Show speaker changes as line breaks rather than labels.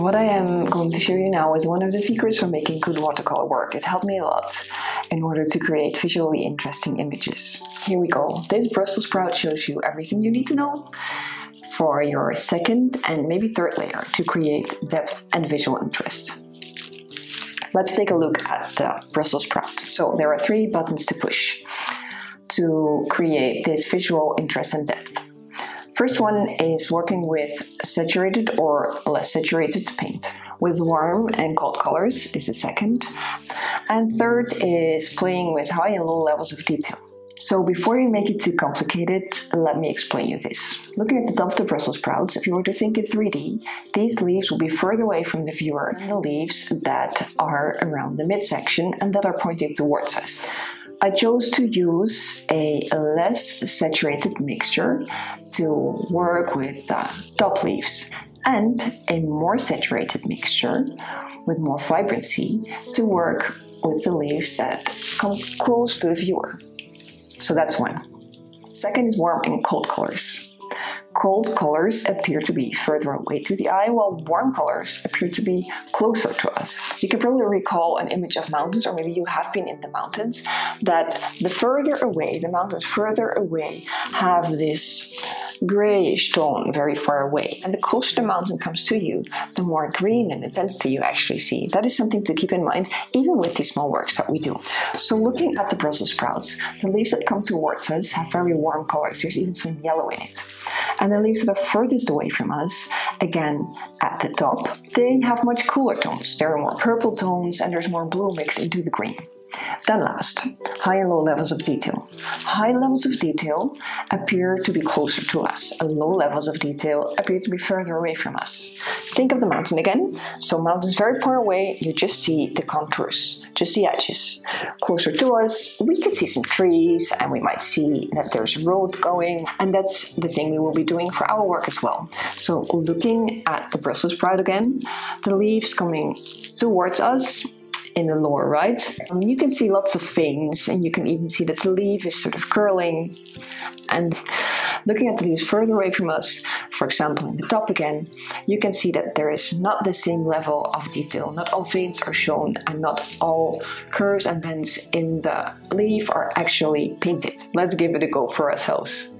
what I am going to show you now is one of the secrets for making good watercolor work. It helped me a lot in order to create visually interesting images. Here we go. This Brussels sprout shows you everything you need to know for your second and maybe third layer to create depth and visual interest. Let's take a look at the Brussels sprout. So there are 3 buttons to push to create this visual interest and depth. First one is working with saturated or less saturated paint. With warm and cold colors is the second. And third is playing with high and low levels of detail. So before you make it too complicated, let me explain you this. Looking at the top of the Brussels sprouts, if you were to think in 3D, these leaves will be further away from the viewer than the leaves that are around the midsection and that are pointing towards us. I chose to use a less saturated mixture to work with the top leaves and a more saturated mixture with more vibrancy to work with the leaves that come close to the viewer. So that's one. Second is warm and cold colors. Cold colors appear to be further away to the eye, while warm colors appear to be closer to us. You can probably recall an image of mountains, or maybe you have been in the mountains, that the further away, the mountains further away have this grayish tone very far away. And the closer the mountain comes to you, the more green and intensity you actually see. That is something to keep in mind, even with these small works that we do. So looking at the Brussels sprouts, the leaves that come towards us have very warm colors. There's even some yellow in it. And the leaves that are furthest away from us, again at the top, they have much cooler tones. There are more purple tones and there's more blue mixed into the green. Then last, high and low levels of detail. High levels of detail appear to be closer to us, and low levels of detail appear to be further away from us. Think of the mountain again. So mountains very far away, you just see the contours, just the edges. Closer to us, we could see some trees and we might see that there's a road going, and that's the thing we will be doing for our work as well. So looking at the Brussels sprout again, the leaves coming towards us, in the lower right, you can see lots of veins, and you can even see that the leaf is sort of curling. And looking at the leaves further away from us, for example in the top again, you can see that there is not the same level of detail. Not all veins are shown and not all curves and bends in the leaf are actually painted. Let's give it a go for ourselves.